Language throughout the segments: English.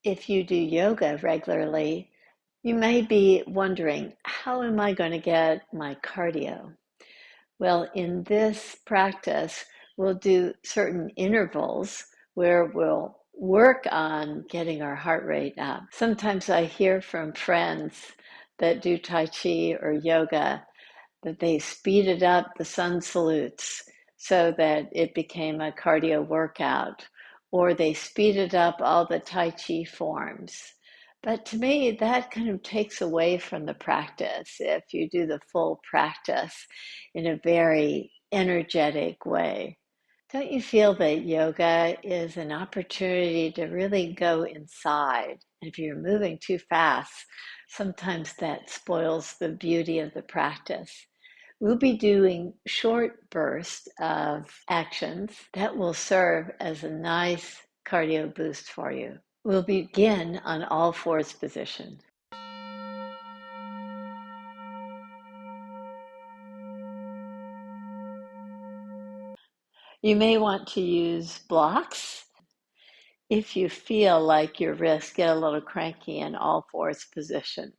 If you do yoga regularly, you may be wondering, how am I going to get my cardio? Well, in this practice, we'll do certain intervals where we'll work on getting our heart rate up. Sometimes I hear from friends that do Tai Chi or yoga that they speeded up the sun salutes so that it became a cardio workout, or they speeded up all the Tai Chi forms. But to me, that kind of takes away from the practice if you do the full practice in a very energetic way. Don't you feel that yoga is an opportunity to really go inside? If you're moving too fast, sometimes that spoils the beauty of the practice. We'll be doing short bursts of actions that will serve as a nice cardio boost for you. We'll begin on all fours position. You may want to use blocks if you feel like your wrists get a little cranky in all fours position.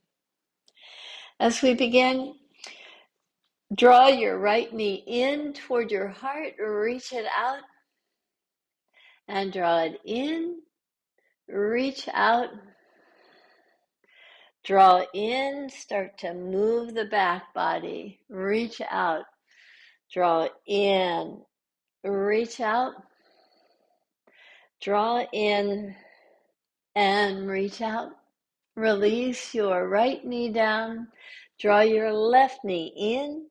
As we begin, draw your right knee in toward your heart, reach it out, and draw it in, reach out, draw in, start to move the back body, reach out, draw in, reach out, draw in, and reach out. Release your right knee down, draw your left knee in,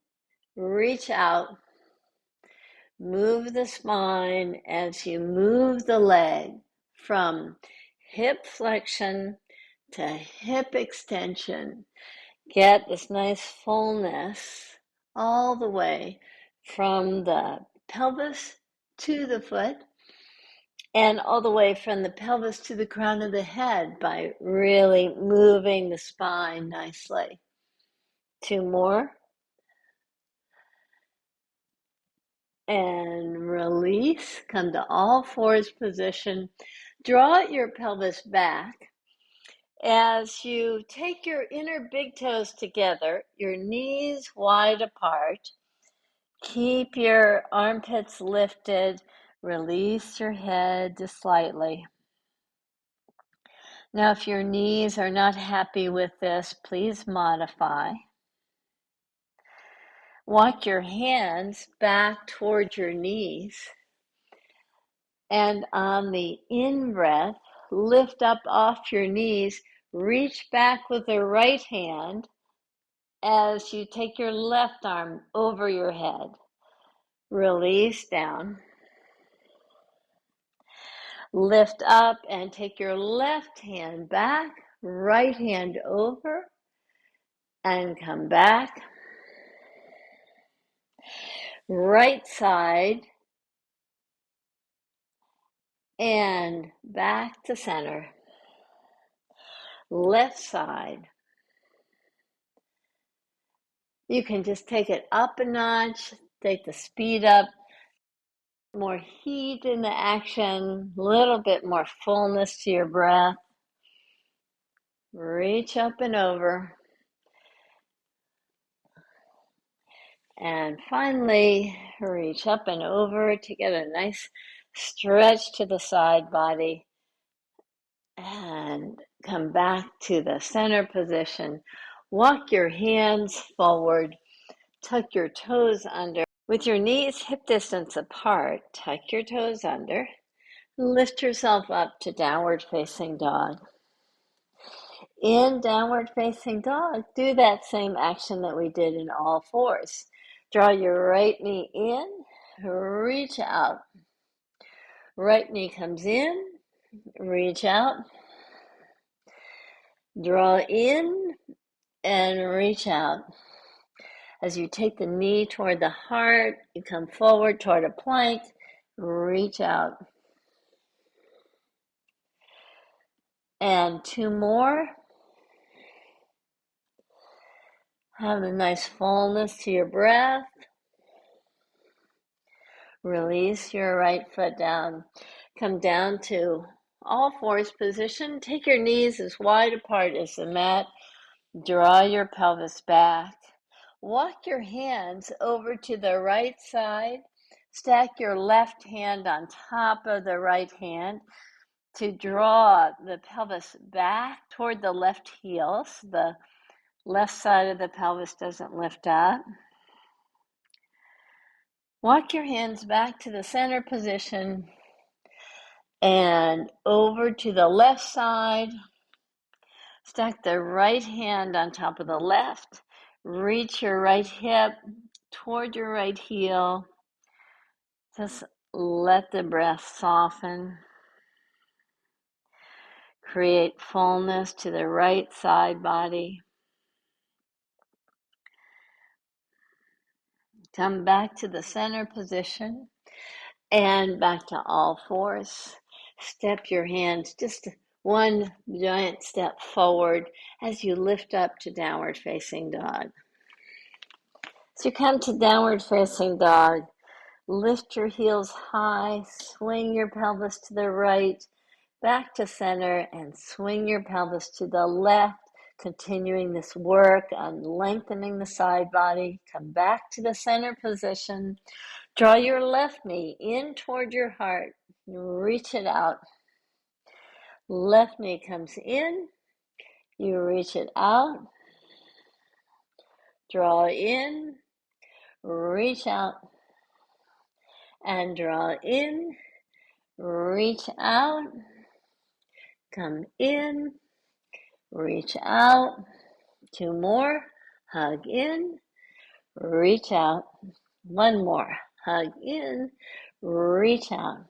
reach out, move the spine as you move the leg from hip flexion to hip extension. Get this nice fullness all the way from the pelvis to the foot and all the way from the pelvis to the crown of the head by really moving the spine nicely. 2 more. And release. Come to all fours position. Draw your pelvis back. As you take your inner big toes together, your knees wide apart, keep your armpits lifted, release your head just slightly. Now, if your knees are not happy with this, please modify. Walk your hands back toward your knees, and on the in-breath, lift up off your knees, reach back with the right hand as you take your left arm over your head. Release down. Lift up and take your left hand back, right hand over, and come back. Right side and back to center. Left side. You can just take it up a notch, take the speed up, more heat in the action, a little bit more fullness to your breath. Reach up and over. And finally, reach up and over to get a nice stretch to the side body. And come back to the center position. Walk your hands forward. Tuck your toes under. With your knees hip distance apart, tuck your toes under. Lift yourself up to downward facing dog. In downward facing dog, do that same action that we did in all fours. Draw your right knee in, reach out. Right knee comes in, reach out. Draw in and reach out. As you take the knee toward the heart, you come forward toward a plank, reach out. And 2 more. Have a nice fullness to your breath. Release your right foot down. Come down to all fours position. Take your knees as wide apart as the mat. Draw your pelvis back. Walk your hands over to the right side. Stack your left hand on top of the right hand to draw the pelvis back toward the left heel so the left side of the pelvis doesn't lift up. Walk your hands back to the center position and over to the left side. Stack the right hand on top of the left. Reach your right hip toward your right heel. Just let the breath soften. Create fullness to the right side body. Come back to the center position and back to all fours. Step your hands just one giant step forward as you lift up to downward facing dog. So you come to downward facing dog. Lift your heels high, swing your pelvis to the right, back to center, and swing your pelvis to the left, continuing this work on lengthening the side body. Come back to the center position. Draw your left knee in toward your heart. Reach it out. Left knee comes in. You reach it out. Draw in. Reach out. And draw in. Reach out. Come in. Reach out. Two more. Hug in. Reach out. One more. Hug in. Reach out.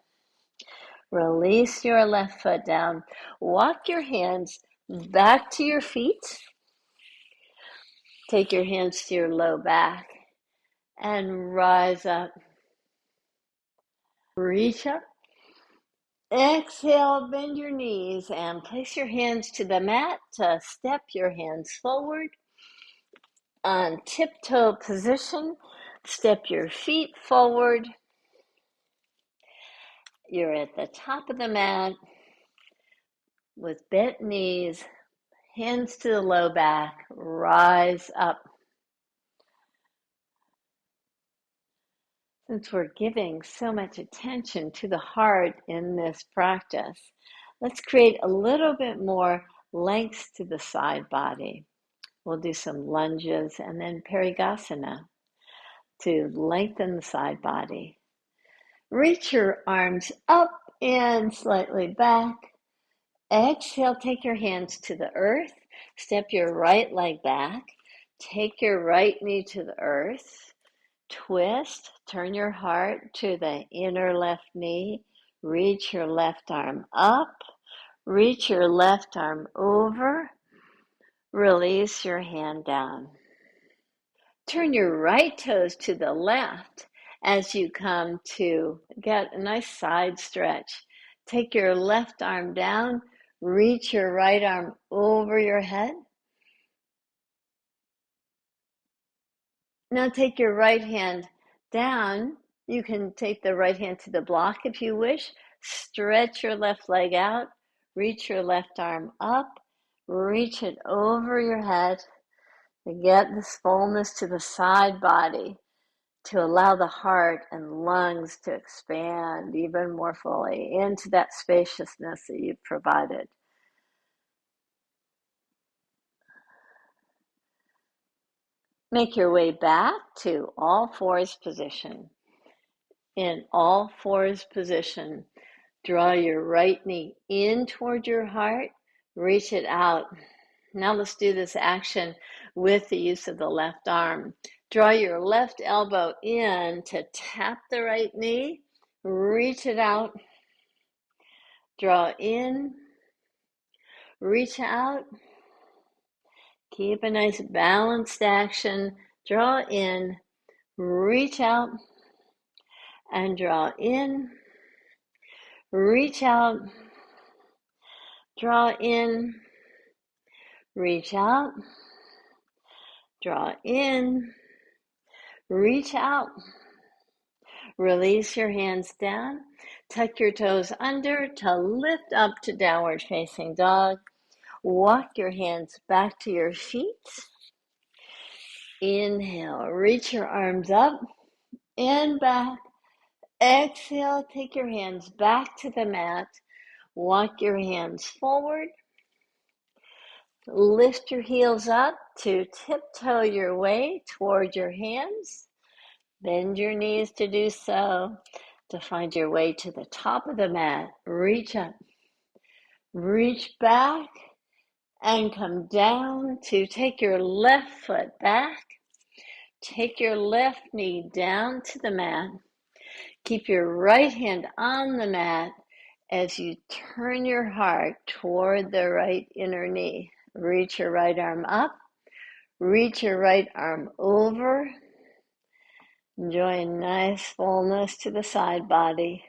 Release your left foot down. Walk your hands back to your feet. Take your hands to your low back and rise up. Reach up. Exhale, bend your knees and place your hands to the mat to step your hands forward. On tiptoe position, step your feet forward. You're at the top of the mat with bent knees, hands to the low back, rise up. Since we're giving so much attention to the heart in this practice, let's create a little bit more length to the side body. We'll do some lunges and then parighasana to lengthen the side body. Reach your arms up and slightly back. Exhale, take your hands to the earth. Step your right leg back. Take your right knee to the earth. Twist, turn your heart to the inner left knee. Reach your left arm up. Reach your left arm over. Release your hand down. Turn your right toes to the left as you come to get a nice side stretch. Take your left arm down. Reach your right arm over your head. Now take your right hand down. You can take the right hand to the block if you wish. Stretch your left leg out. Reach your left arm up. Reach it over your head to get this fullness to the side body, to allow the heart and lungs to expand even more fully into that spaciousness that you've provided. Make your way back to all fours position. In all fours position, draw your right knee in toward your heart, reach it out. Now let's do this action with the use of the left arm. Draw your left elbow in to tap the right knee, reach it out, draw in, reach out. Keep a nice balanced action. Draw in, reach out, and draw in, reach out, draw in, reach out, draw in, reach out. Release your hands down. Tuck your toes under to lift up to downward facing dog. Walk your hands back to your feet. Inhale, reach your arms up and back. Exhale, take your hands back to the mat. Walk your hands forward. Lift your heels up to tiptoe your way toward your hands. Bend your knees to do so, to find your way to the top of the mat. Reach up, reach back, and come down to take your left foot back. Take your left knee down to the mat. Keep your right hand on the mat as you turn your heart toward the right inner knee. Reach your right arm up. Reach your right arm over. Enjoy a nice fullness to the side body.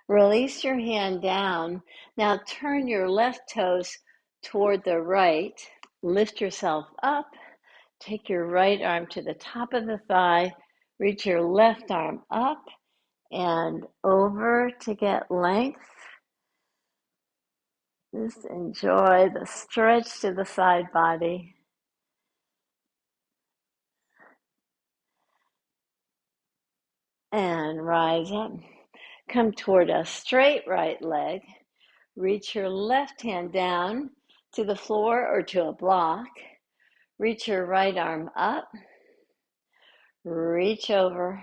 Release your hand down. Now turn your left toes toward the right. Lift yourself up. Take your right arm to the top of the thigh. Reach your left arm up and over to get length. Just enjoy the stretch to the side body. And rise up. Come toward a straight right leg. Reach your left hand down to the floor or to a block. Reach your right arm up. Reach over.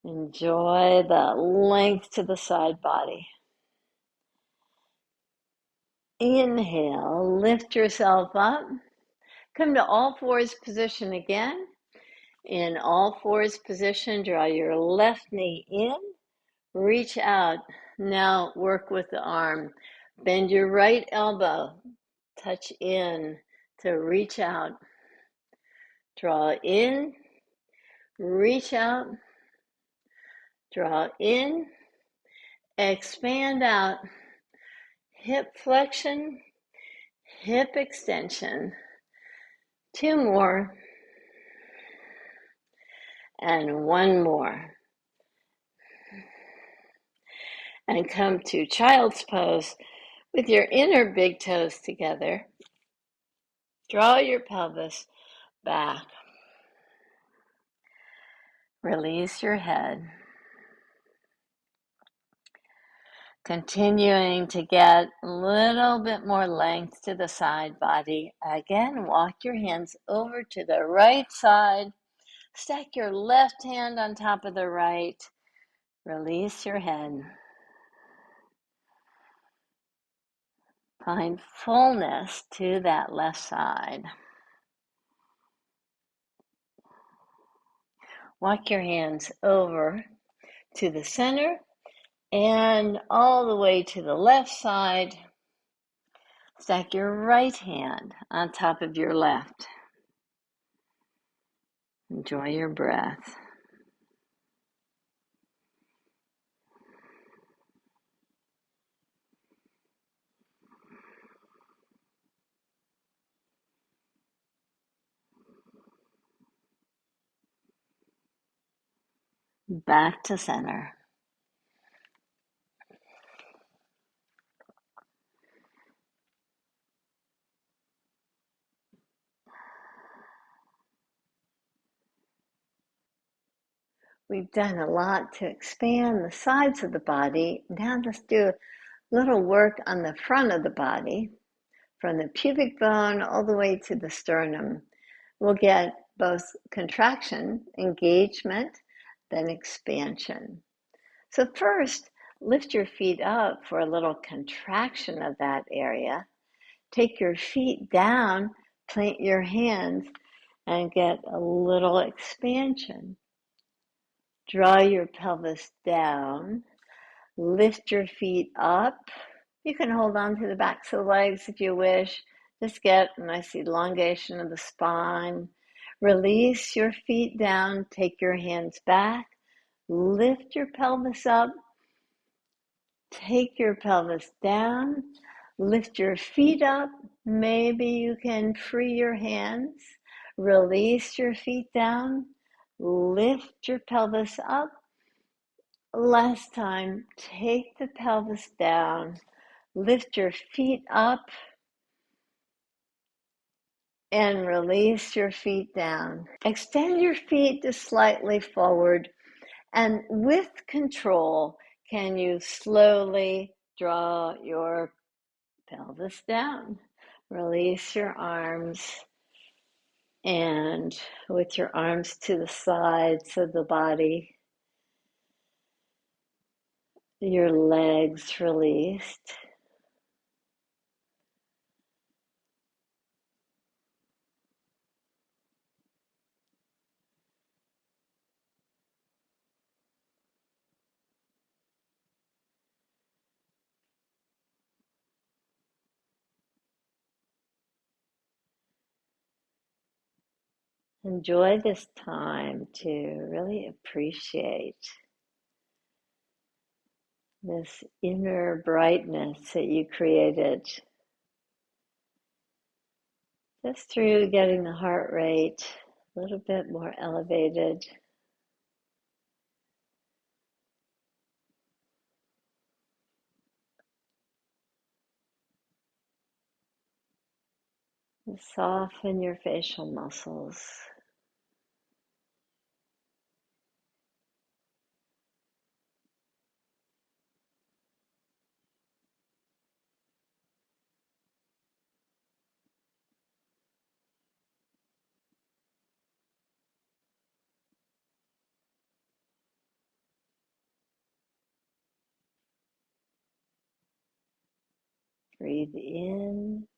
Enjoy the length to the side body. Inhale, lift yourself up. Come to all fours position again. In all fours position, draw your left knee in. Reach out. Now work with the arm. Bend your right elbow. Touch in to reach out. Draw in. Reach out. Draw in. Expand out. Hip flexion. Hip extension. 2 more. And 1 more. And come to child's pose with your inner big toes together. Draw your pelvis back. Release your head. Continuing to get a little bit more length to the side body. Again, walk your hands over to the right side. Stack your left hand on top of the right. Release your head. Find fullness to that left side. Walk your hands over to the center and all the way to the left side. Stack your right hand on top of your left. Enjoy your breath. Back to center. We've done a lot to expand the sides of the body. Now let's do a little work on the front of the body, from the pubic bone all the way to the sternum. We'll get both contraction, engagement, then expansion. So first, lift your feet up for a little contraction of that area. Take your feet down, plant your hands, and get a little expansion. Draw your pelvis down. Lift your feet up. You can hold on to the backs of the legs if you wish. Just get a nice elongation of the spine. Release your feet down. Take your hands back. Lift your pelvis up. Take your pelvis down. Lift your feet up. Maybe you can free your hands. Release your feet down. Lift your pelvis up. last time, take the pelvis down, lift your feet up, and release your feet down. Extend your feet just slightly forward, and with control, can you slowly draw your pelvis down? Release your arms, and with your arms to the sides of the body, your legs released. Enjoy this time to really appreciate this inner brightness that you created just through getting the heart rate a little bit more elevated. And soften your facial muscles. Breathe in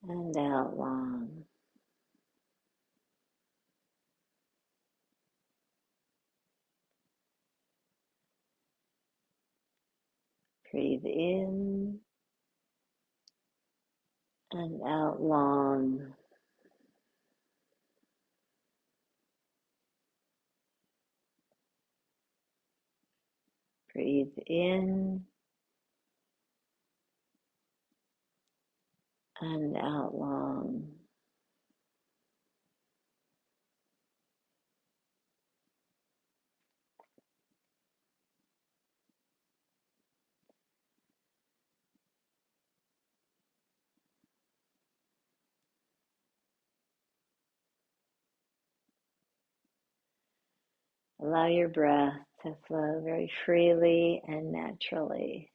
and out long. Breathe in and out long. Breathe in and out long. Allow your breath to flow very freely and naturally.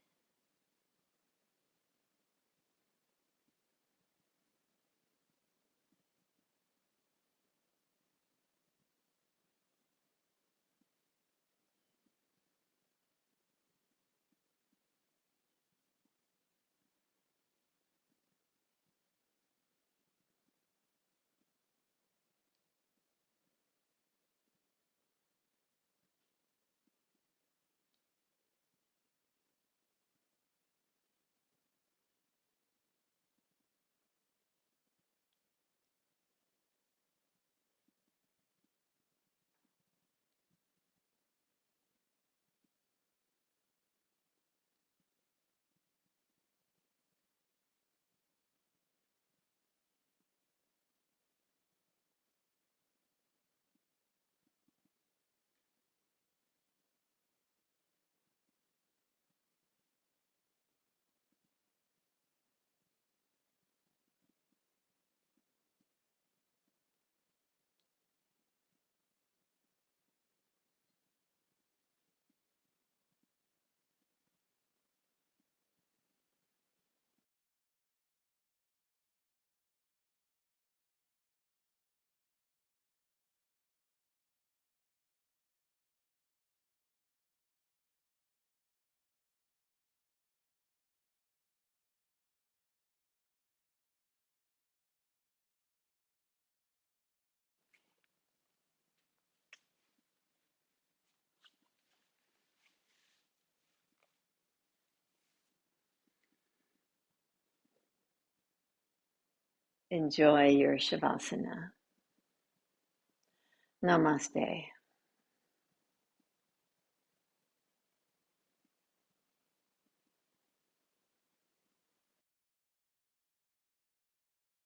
Enjoy your Shavasana. Namaste.